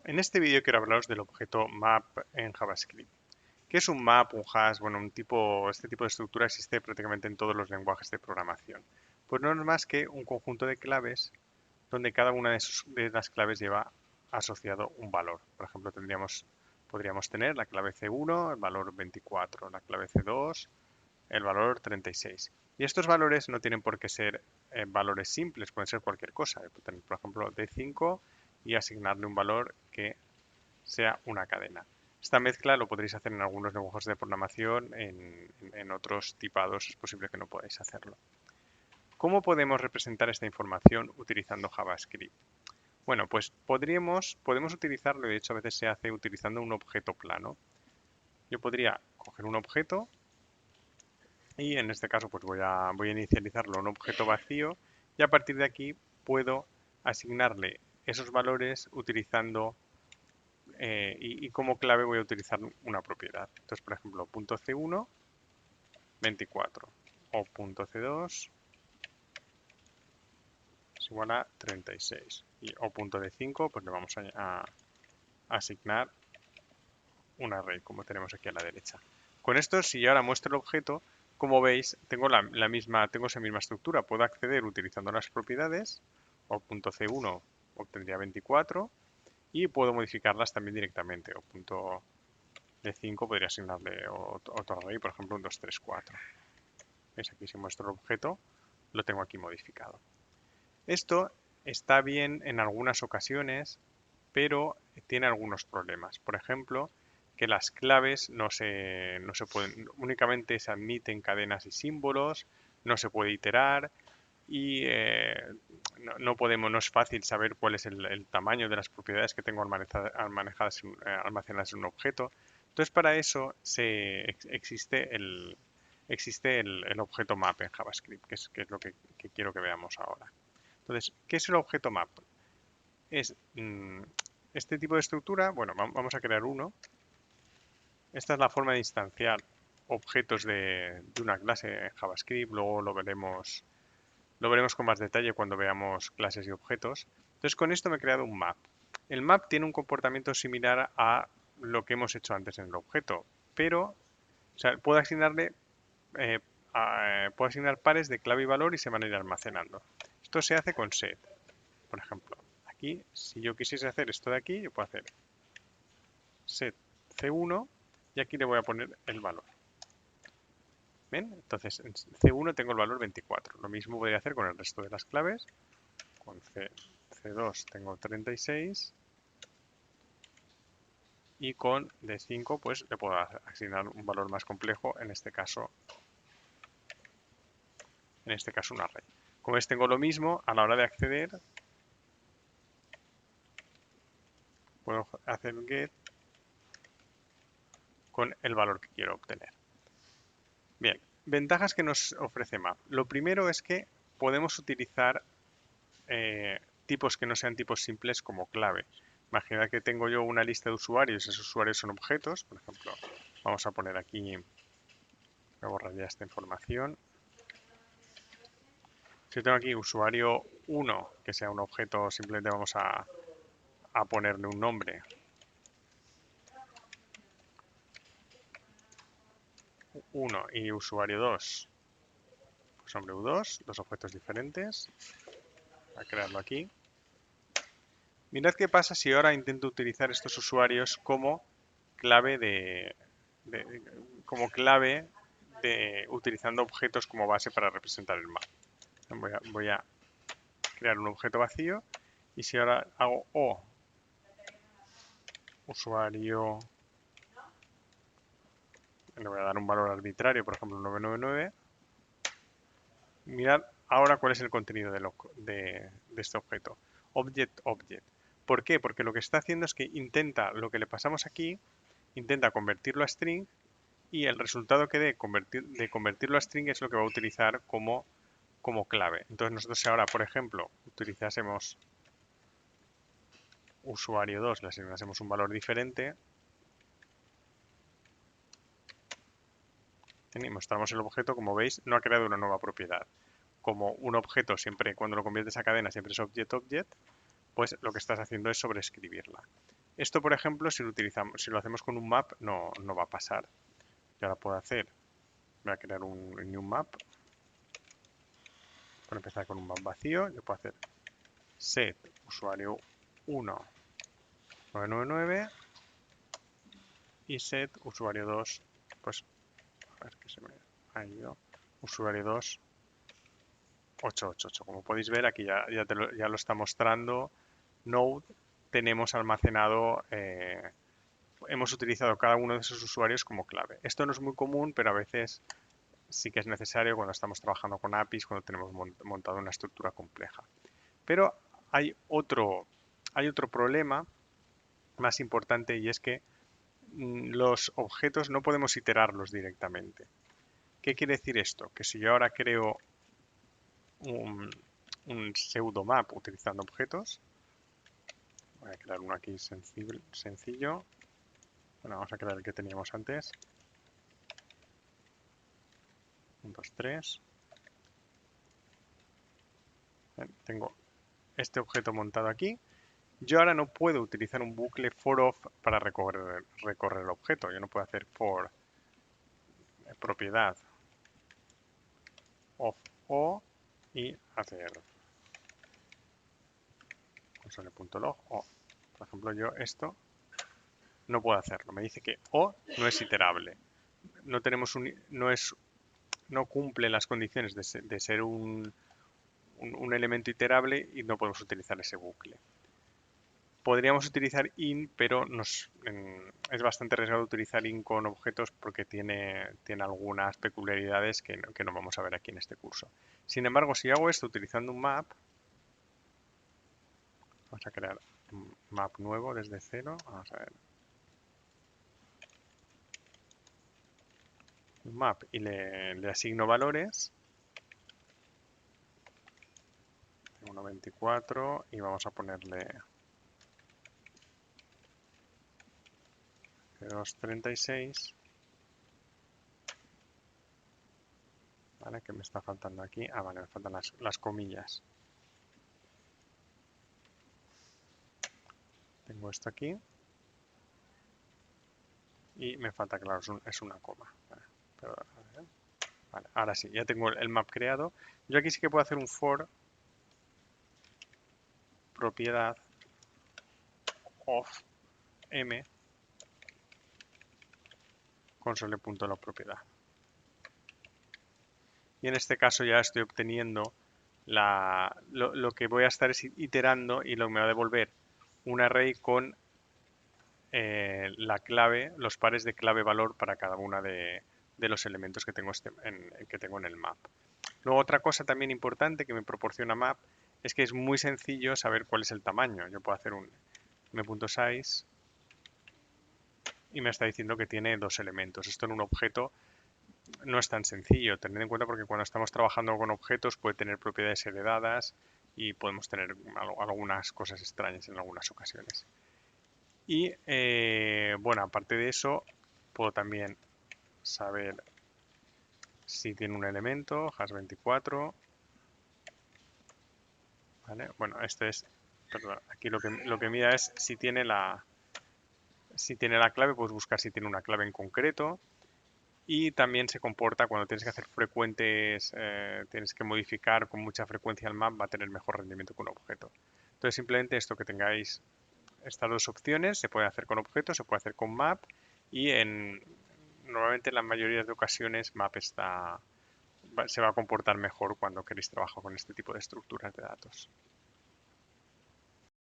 En este vídeo quiero hablaros del objeto map en JavaScript. ¿Qué es un map, un hash? Bueno, este tipo de estructura existe prácticamente en todos los lenguajes de programación. Pues no es más que un conjunto de claves donde cada una de las claves lleva asociado un valor. Por ejemplo, podríamos tener la clave C1, el valor 24, la clave C2, el valor 36. Y estos valores no tienen por qué ser valores simples, pueden ser cualquier cosa. Puedo tener, por ejemplo, D5 y asignarle un valor que sea una cadena. Esta mezcla lo podréis hacer en algunos lenguajes de programación, en otros tipados es posible que no podáis hacerlo. ¿Cómo podemos representar esta información utilizando JavaScript? Bueno, pues podemos utilizarlo, de hecho a veces se hace utilizando un objeto plano. Yo podría coger un objeto y en este caso pues voy a inicializarlo en un objeto vacío y a partir de aquí puedo asignarle esos valores utilizando y como clave voy a utilizar una propiedad. Entonces, por ejemplo, punto C1, 24 o punto C2 es igual a 36 o punto D5 pues le vamos a asignar un array como tenemos aquí a la derecha. Con esto, si yo ahora muestro el objeto, como veis, tengo tengo esa misma estructura. Puedo acceder utilizando las propiedades, o punto C1 obtendría 24, y puedo modificarlas también directamente, o punto D5 podría asignarle otro array, por ejemplo, un 2, 3, 4. ¿Veis? Aquí si muestro el objeto, lo tengo aquí modificado. Esto está bien en algunas ocasiones, pero tiene algunos problemas. Por ejemplo, que las claves no se pueden, únicamente se admiten cadenas y símbolos, no se puede iterar y no es fácil saber cuál es el tamaño de las propiedades que tengo almacenadas en un objeto. Entonces, para eso existe el objeto map en JavaScript, que es lo que quiero que veamos ahora. Entonces, ¿qué es el objeto map? Es este tipo de estructura, bueno, vamos a crear uno. Esta es la forma de instanciar objetos de una clase en JavaScript, luego lo veremos con más detalle cuando veamos clases y objetos. Entonces, con esto me he creado un map. El map tiene un comportamiento similar a lo que hemos hecho antes en el objeto, pero o sea, eh, puedo asignar pares de clave y valor y se van a ir almacenando. Esto se hace con set. Por ejemplo, aquí, si yo quisiese hacer esto de aquí, yo puedo hacer set C1 y aquí le voy a poner el valor. ¿Ven? Entonces en C1 tengo el valor 24. Lo mismo podría hacer con el resto de las claves. Con C2 tengo 36 y con D5 pues le puedo asignar un valor más complejo, en este caso un array. Como veis tengo lo mismo a la hora de acceder, puedo hacer un get con el valor que quiero obtener. Bien, ventajas que nos ofrece map. Lo primero es que podemos utilizar tipos que no sean tipos simples como clave. Imagina que tengo yo una lista de usuarios, esos usuarios son objetos, por ejemplo, vamos a poner aquí, voy a borrar ya esta información. Si yo tengo aquí usuario 1, que sea un objeto, simplemente vamos a ponerle un nombre. 1 y usuario 2, pues nombre U2, dos objetos diferentes. Voy a crearlo aquí. Mirad qué pasa si ahora intento utilizar estos usuarios como clave de- como clave utilizando objetos como base para representar el map. Voy a crear un objeto vacío y si ahora hago O usuario, le voy a dar un valor arbitrario, por ejemplo 999, mirad ahora cuál es el contenido de este objeto. Object, object. ¿Por qué? Porque lo que está haciendo es que lo que le pasamos aquí, intenta convertirlo a string y el resultado que dé de convertirlo a string es lo que va a utilizar como clave. Entonces nosotros si ahora, por ejemplo, utilizásemos usuario 2, le asignásemos un valor diferente y mostramos el objeto, como veis, no ha creado una nueva propiedad. Como un objeto siempre, cuando lo conviertes a cadena, siempre es object, object, pues lo que estás haciendo es sobreescribirla. Esto, por ejemplo, si lo hacemos con un map, no va a pasar. Yo ahora puedo hacer, voy a crear un new map. Para empezar con un map vacío, yo puedo hacer set usuario 1 999 y set usuario 2, pues, a ver que se me ha ido, usuario 2 888. Como podéis ver, aquí ya lo está mostrando Node. Tenemos almacenado, hemos utilizado cada uno de esos usuarios como clave. Esto no es muy común, pero a veces sí que es necesario cuando estamos trabajando con APIs, cuando tenemos montado una estructura compleja. Pero hay otro problema más importante y es que los objetos no podemos iterarlos directamente. ¿Qué quiere decir esto? Que si yo ahora creo un pseudo map utilizando objetos, voy a crear uno aquí sencillo. Bueno, vamos a crear el que teníamos antes. 1, 2, 3. Tengo este objeto montado aquí. Yo ahora no puedo utilizar un bucle for of para recorrer el objeto. Yo no puedo hacer for propiedad of o y hacer console.log o. Por ejemplo, yo esto no puedo hacerlo. Me dice que o no es iterable. No cumple las condiciones de ser un elemento iterable y no podemos utilizar ese bucle. Podríamos utilizar in, pero es bastante arriesgado utilizar in con objetos porque tiene algunas peculiaridades que no vamos a ver aquí en este curso. Sin embargo, si hago esto utilizando un map, vamos a crear un map nuevo desde cero. Vamos a ver. Un map y le asigno valores. 1.24 y vamos a ponerle 2.36. ¿Vale? ¿Qué me está faltando aquí? Ah, vale, me faltan las comillas. Tengo esto aquí. Y me falta, claro, es una coma. Vale, pero, vale, ahora sí, ya tengo el map creado. Yo aquí sí que puedo hacer un for propiedad of m console.log propiedad. Y en este caso ya estoy obteniendo lo que voy a estar es iterando y lo que me va a devolver un array con la clave, los pares de clave valor para cada una de los elementos que tengo en el map. Luego otra cosa también importante que me proporciona map es que es muy sencillo saber cuál es el tamaño. Yo puedo hacer un m.size y me está diciendo que tiene 2 elementos. Esto en un objeto no es tan sencillo, tened en cuenta porque cuando estamos trabajando con objetos puede tener propiedades heredadas y podemos tener algunas cosas extrañas en algunas ocasiones. Y bueno, aparte de eso, puedo también saber si tiene un elemento, hash24. ¿Vale? Bueno, perdón, aquí lo que mira es si tiene la clave, puedes buscar si tiene una clave en concreto. Y también se comporta cuando tienes que hacer frecuentes, tienes que modificar con mucha frecuencia el map, va a tener mejor rendimiento que un objeto. Entonces simplemente esto que tengáis estas dos opciones, se puede hacer con objetos, se puede hacer con map y normalmente en la mayoría de ocasiones map se va a comportar mejor cuando queréis trabajar con este tipo de estructuras de datos.